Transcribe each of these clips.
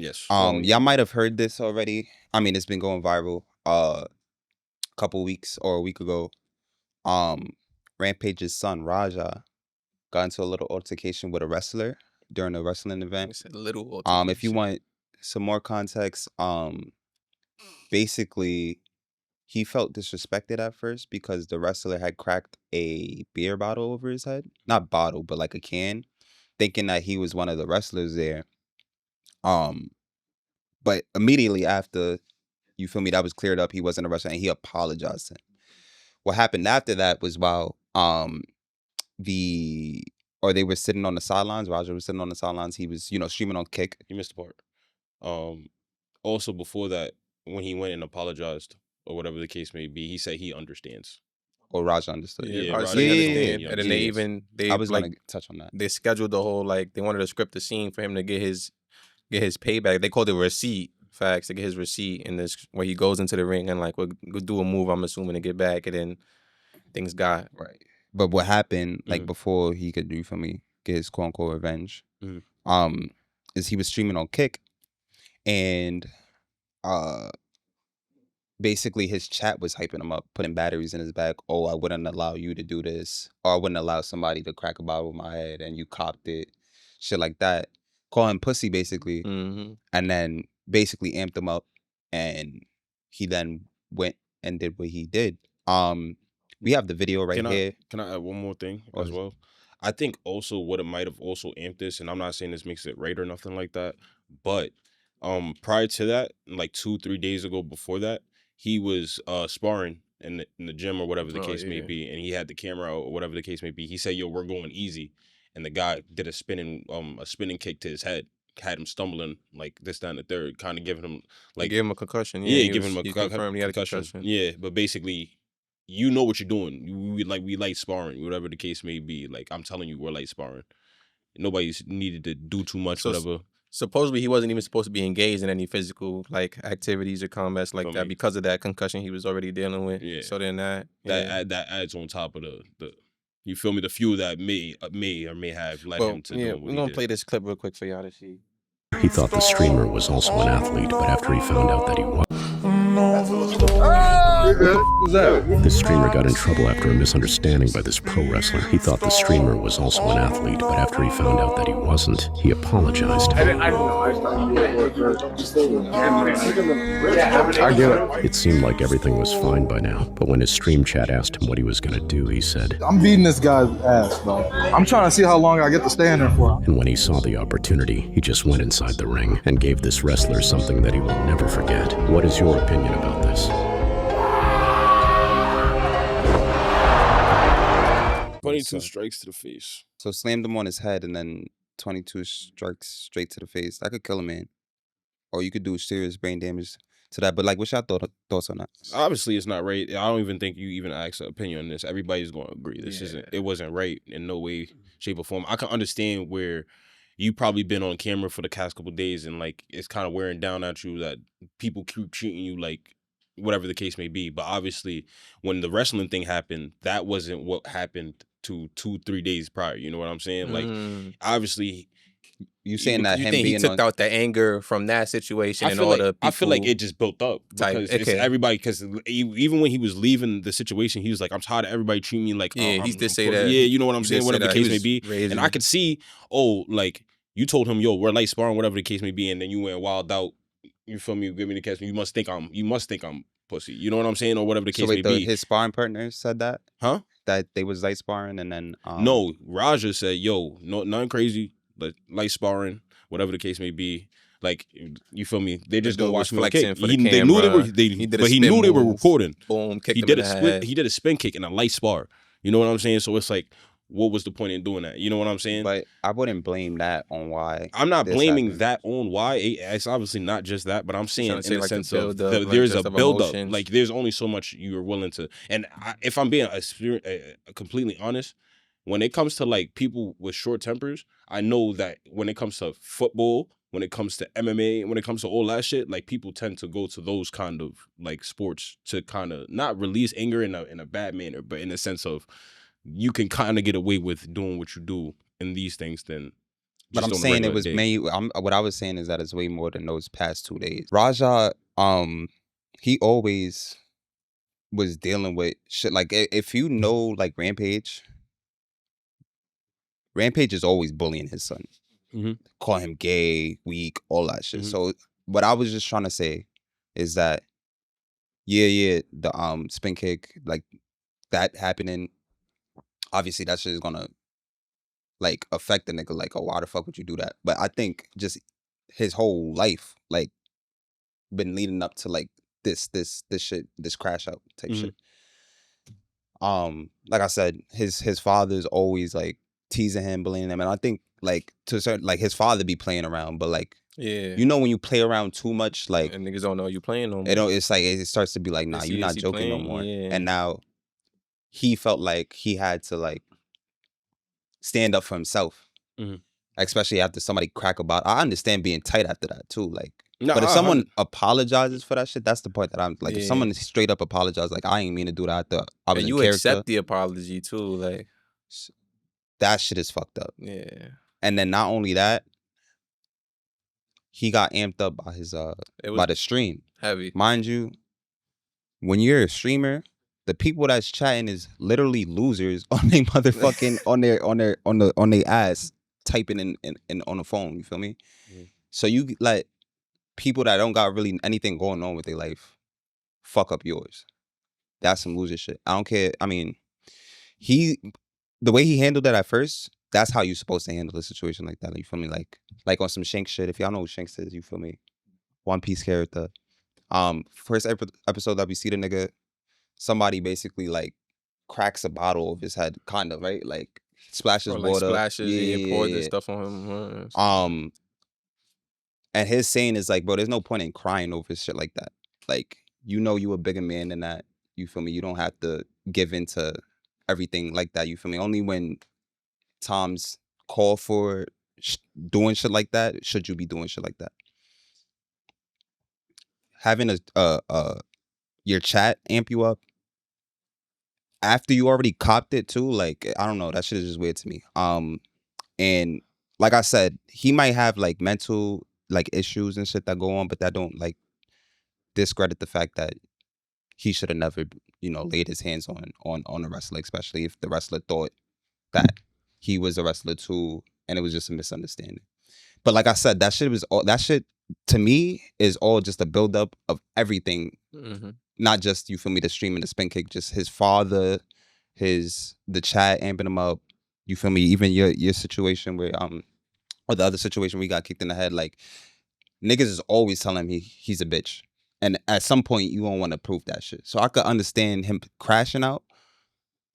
Yes. Y'all might have heard this already. I mean, it's been going viral. A couple weeks or a week ago, Rampage's son Raja got into a little altercation with a wrestler during a wrestling event. It's a little altercation. If you want some more context, basically he felt disrespected at first because the wrestler had cracked a beer bottle over his head. Not bottle, but like a can, thinking that he was one of the wrestlers there. But immediately after, you feel me, that was cleared up, he wasn't a wrestler and he apologized to him. What happened after that was while they were sitting on the sidelines, Raja was sitting on the sidelines, he was, streaming on Kick. You missed the part. Also, before that, when he went and apologized, or whatever the case may be, he said he understands. Or Raja understood. Yeah, Raja understand. And then I was going to touch on that. They scheduled the whole, they wanted to script the scene for him to get his payback. They called it receipt. Facts, to get his receipt, and this where he goes into the ring and we'll do a move, I'm assuming, to get back, and then things got right. But what happened, before he could get his quote unquote revenge, is he was streaming on Kick, and basically his chat was hyping him up, putting batteries in his back. Oh, I wouldn't allow you to do this, or I wouldn't allow somebody to crack a bottle with my head, and you copped it, shit like that. Call him pussy, basically, and then basically amped him up, and he then went and did what he did. We have the video here. Can I add one more thing as well? I think also what it might have also amped this, and I'm not saying this makes it right or nothing like that, but prior to that, 2-3 days ago before that, he was sparring in the gym or whatever the case may be, and he had the camera out or whatever the case may be. He said, "Yo, we're going easy," and the guy did a spinning kick to his head. Had him stumbling this, that, and the third, kind of giving him gave him a concussion. Yeah, giving him a confirmed he had a concussion. Yeah, but basically, you know what you're doing. We light sparring, whatever the case may be. I'm telling you, we're light sparring. Nobody's needed to do too much, whatever. Supposedly, he wasn't even supposed to be engaged in any physical activities or combats that because of that concussion he was already dealing with. Yeah. So then that adds on top of the you feel me, the fuel that may or may have led him to. Yeah, we're gonna play this clip real quick for y'all to see. He thought the streamer was also an athlete, but after he found out that he was, the streamer got in trouble after a misunderstanding by this pro wrestler. He thought the streamer was also an athlete, but after he found out that he wasn't, he apologized. I didn't know. It seemed like everything was fine by now, but when his stream chat asked him what he was going to do, he said, "I'm beating this guy's ass, bro. I'm trying to see how long I get to stay in there for." And when he saw the opportunity, he just went inside the ring and gave this wrestler something that he will never forget. What is your opinion about this? 22 strikes to the face. So slammed him on his head and then 22 strikes straight to the face. That could kill a man. Or you could do serious brain damage to that. But what's your thoughts on that? Obviously, it's not right. I don't even think you even asked an opinion on this. Everybody's going to agree. It wasn't right in no way, shape, or form. I can understand where you probably been on camera for the past couple of days and it's kind of wearing down at you that people keep treating you whatever the case may be. But obviously, when the wrestling thing happened, that wasn't what happened to 2-3 days prior. You know what I'm saying? Obviously, you saying that you think he took out the anger from that situation and all the people? I feel like it just built up because it's everybody. Because even when he was leaving the situation, he was like, "I'm tired of everybody treating me like." Yeah, he did say that. Yeah, you know what I'm saying. Whatever the case may be, and I could see. You told him, "Yo, we're light sparring," whatever the case may be, and then you went wild out. You feel me? Give me the catch. You must think I'm pussy. You know what I'm saying, or whatever the case may be. His sparring partner said that, huh? That they was light sparring, and then no, Raja said, "Yo, no, nothing crazy, but light sparring, whatever the case may be." You feel me? They just gonna watch me kick. They knew they were, but he knew they were recording. Boom, he did a split. He did a spin kick and a light spar. You know what I'm saying? So it's what was the point in doing that? You know what I'm saying? But I wouldn't blame that on why. I'm not blaming that on why. It's obviously not just that, but I'm saying in the sense of there's a build-up. There's only so much you're willing to. And if I'm being completely honest, when it comes to people with short tempers, I know that when it comes to football, when it comes to MMA, when it comes to all that shit, people tend to go to those kind of sports to kind of not release anger in a bad manner, but in the sense of you can kind of get away with doing what you do in these things than But I'm saying it was what I was saying is that it's way more than those past 2 days. Raja, he always was dealing with shit. Like, if you know, like, Rampage is always bullying his son. Call him gay, weak, all that shit. So what I was just trying to say is that, the spin kick, like, that happening, obviously that shit is gonna, like, affect the nigga. Like, oh, why the fuck would you do that? But I think just his whole life, like, been leading up to, like, this shit, this crash out type shit. Like I said, his father's always, like, teasing him, bullying him, and I think, like, to a certain, like, his father be playing around, but, like, you know, when you play around too much, like, and niggas don't know you playing no more. It's like it starts to be like, nah, you're not joking no more. And now he felt like he had to, like, stand up for himself, especially after somebody crack about. I understand being tight after that too, like. But if someone apologizes for that shit, that's the point that I'm like. If someone straight up apologizes, like, I ain't mean to do that. I was and you accept the apology too, like, that shit is fucked up. Yeah. And then not only that, he got amped up by his by the stream. Heavy. Mind you, when you're a streamer, the people that's chatting is literally losers on their motherfucking on their ass typing in on the phone. You feel me? So you let people that don't got really anything going on with their life fuck up yours. That's some loser shit. I don't care. I mean, the way he handled it at first, that's how you're supposed to handle a situation like that. Like, you feel me? Like on some Shanks shit. If y'all know who Shanks is, you feel me? One Piece character. First episode that we see the nigga, somebody basically, like, cracks a bottle of his head, kind of, right? Like, splashes water. Splashes, poured this stuff on him. And his saying is like, bro, there's no point in crying over shit like that. Like, you know you a bigger man than that. You feel me? You don't have to give into everything like that. You feel me? Only when times call for doing shit like that should you be doing shit like that. Having your chat amp you up after you already copped it too, like, I don't know, that shit is just weird to me. And like I said, he might have, like, mental, like, issues and shit that go on, but that don't, like, discredit the fact that he should have never, you know, laid his hands on a wrestler, especially if the wrestler thought that he was a wrestler too, and it was just a misunderstanding. But like I said, that shit to me is all just a buildup of everything. Not just, you feel me, the stream and the spin kick, just his father, the chat amping him up. You feel me? Even your situation where or the other situation we got kicked in the head, like, niggas is always telling him he's a bitch. And at some point you won't want to prove that shit. So I could understand him crashing out.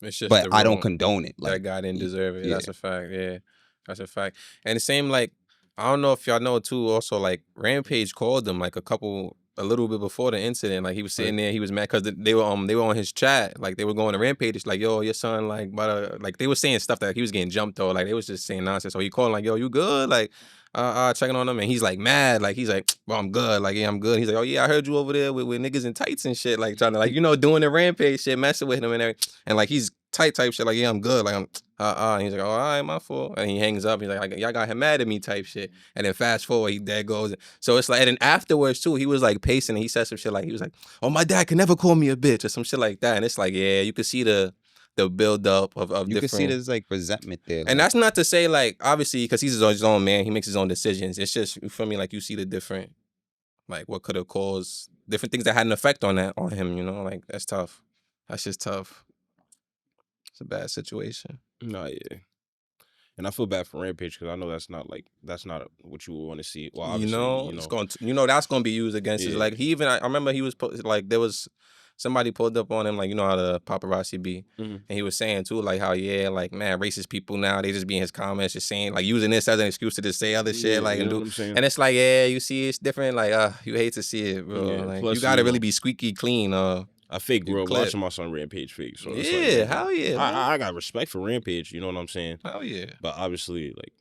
It's just, but I don't condone it. Like, that guy didn't deserve it. Yeah. That's a fact. Yeah, that's a fact. And the same, like, I don't know if y'all know too. Also, like, Rampage called him like a little bit before the incident. Like, he was sitting there, he was mad because they were on his chat. Like, they were going to Rampage. It's like, yo, your son, like, like, they were saying stuff that he was getting jumped though. Like, they was just saying nonsense. So he called like, yo, you good? Like, checking on him, and he's like mad. Like, he's like, well, I'm good. Like, yeah, I'm good. He's like, oh yeah, I heard you over there with niggas in tights and shit. Like, trying to, like, you know, doing the Rampage shit, messing with him and everything. And like, he's tight type shit. Like, yeah, I'm good. Like, I'm and he's like, oh, all right, my fault. And he hangs up. He's like, y'all got him mad at me type shit. And then fast forward, there goes. So it's like, and then afterwards too, he was like pacing and he said some shit like, he was like, oh, my dad can never call me a bitch or some shit like that. And it's like, yeah, you could see the build up of you different. You can see there's, like, resentment there. And that's not to say, like, obviously, because he's his own man, he makes his own decisions. It's just, you feel me, like, you see the different, like, what could have caused different things that had an effect on him, you know? Like, that's tough. That's just tough. It's a bad situation. No, yeah. And I feel bad for Rampage because I know that's not what you would want to see. Well, obviously, it's going to, that's going to be used against his. Like, I remember he was like, there was somebody pulled up on him, like, you know how the paparazzi be, and he was saying too, like, how, yeah, like, man, racist people now, they just be in his comments just saying, like, using this as an excuse to just say other shit, like, and do, and it's like, yeah, you see, it's different, like, you hate to see it, bro. Yeah, like, plus, you gotta really be squeaky clean. I fake grew up watching my son Rampage fake. So it's yeah, like, hell yeah. I got respect for Rampage, you know what I'm saying? Hell yeah. But obviously, like,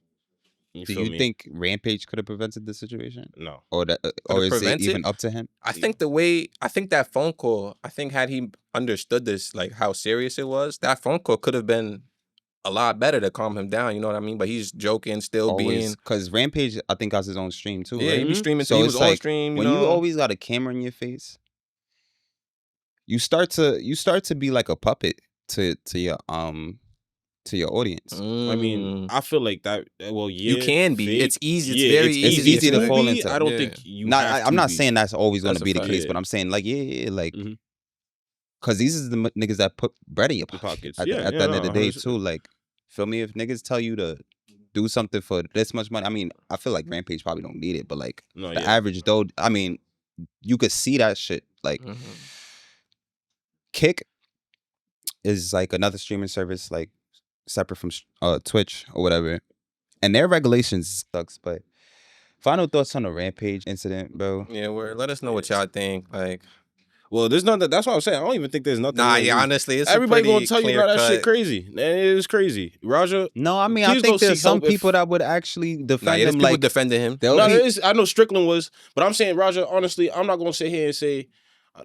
do you think Rampage could have prevented the situation? No. Or is it even up to him? I think that phone call, had he understood this, like, how serious it was, that phone call could have been a lot better to calm him down. You know what I mean? But he's joking, still being because Rampage, I think, has his own stream too. Yeah, right? he be streaming. So he it's was like on stream. when you always got a camera in your face, you start to be like a puppet to your audience. I mean, I feel like that. Well, yeah, you can be. It's easy. It's Yeah, very it's easy to fall into. I don't think you. I'm not saying that's always going That's to be the fact. case, Yeah. but I'm saying like like. Cause these is the niggas that put bread in your pockets. At the end of the day, too. Like, feel me? If niggas tell you to do something for this much money, I mean, I feel like Rampage probably don't need it, but like the average though, I mean, you could see that shit. Like, Kick is like another streaming service, like separate from Twitch or whatever, and their regulations sucks. But final thoughts on the Rampage incident, bro? Yeah, let us know what y'all think. Like. Well, there's nothing. That's what I'm saying. I don't even think there's nothing. Nah, yeah, honestly, it's everybody gonna tell you that shit crazy. It is crazy, Raja. No, I mean, I think there's some people that would actually defend him. Like defending him. No, there is. I know Strickland was, but I'm saying, Raja. Honestly, I'm not gonna sit here and say.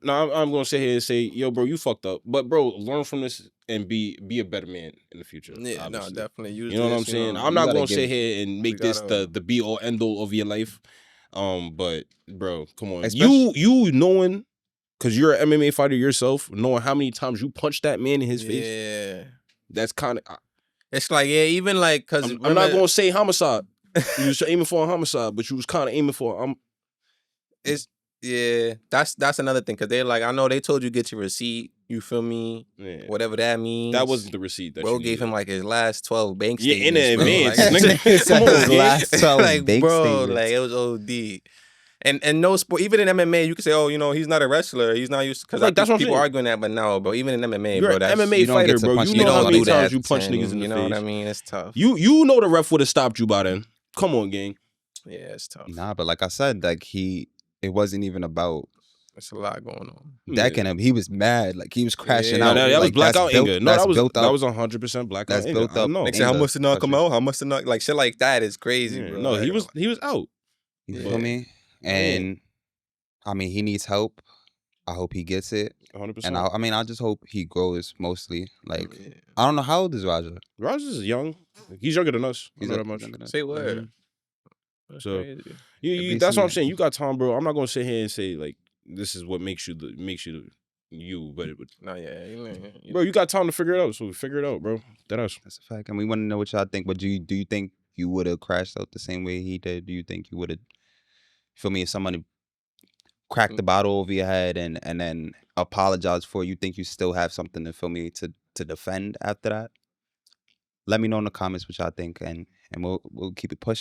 No, I'm gonna sit here and say, yo, bro, you fucked up. But bro, learn from this and be a better man in the future. Yeah, obviously. No, definitely. You know what I'm saying? I'm not gonna sit here and make this the be all end all of your life. But bro, come on, you knowing. Because you're an MMA fighter yourself, knowing how many times you punched that man in his face. Yeah. That's kind of... It's like, yeah, even like... Cause I'm not going to say homicide. You was aiming for a homicide, but you was kind of aiming for... Yeah, that's another thing. Because they're like, I know they told you get your receipt. You feel me? Yeah. Whatever that means. That wasn't the receipt. That bro gave him like his last 12 bank statements. Yeah, in advance. Like, his last 12 like, bank bro, statements. like, it was OD. And no sport, even in MMA, you can say, oh, you know, he's not a wrestler. He's not used to, because like, that's what people arguing that, but no, bro, even in MMA, you're bro, an MMA fighter, bro. You know how many times you punch niggas in the face. You know what I mean? It's tough. You know the ref would have stopped you by then. Come on, gang. Yeah, it's tough. Nah, but like I said, like it wasn't even about. There's a lot going on. Decking him, he was mad, like he was crashing out. That was like, blackout anger. No, that was 100% blackout anger. Built up. No, they say how much to knock him out? How much to knock? Like shit like that is crazy, bro. No, like, he was out. You feel me? And I mean, he needs help. I hope he gets it. 100%. And I just hope he grows mostly. Like, I don't know, how old is Raja? Raja's young. He's younger than us. He's not that much. Say word. So you that's what I'm saying. You got time, bro. I'm not gonna sit here and say like this is what makes you you, but it would. No, Bro, you got time to figure it out. So figure it out, bro. That's a fact. And we want to know what y'all think. But do you think you would have crashed out the same way he did? Do you think you would have? Feel me? If somebody cracked the bottle over your head and then apologize for it, you think you still have something to feel me to defend after that? Let me know in the comments what y'all think, and we'll keep it pushing.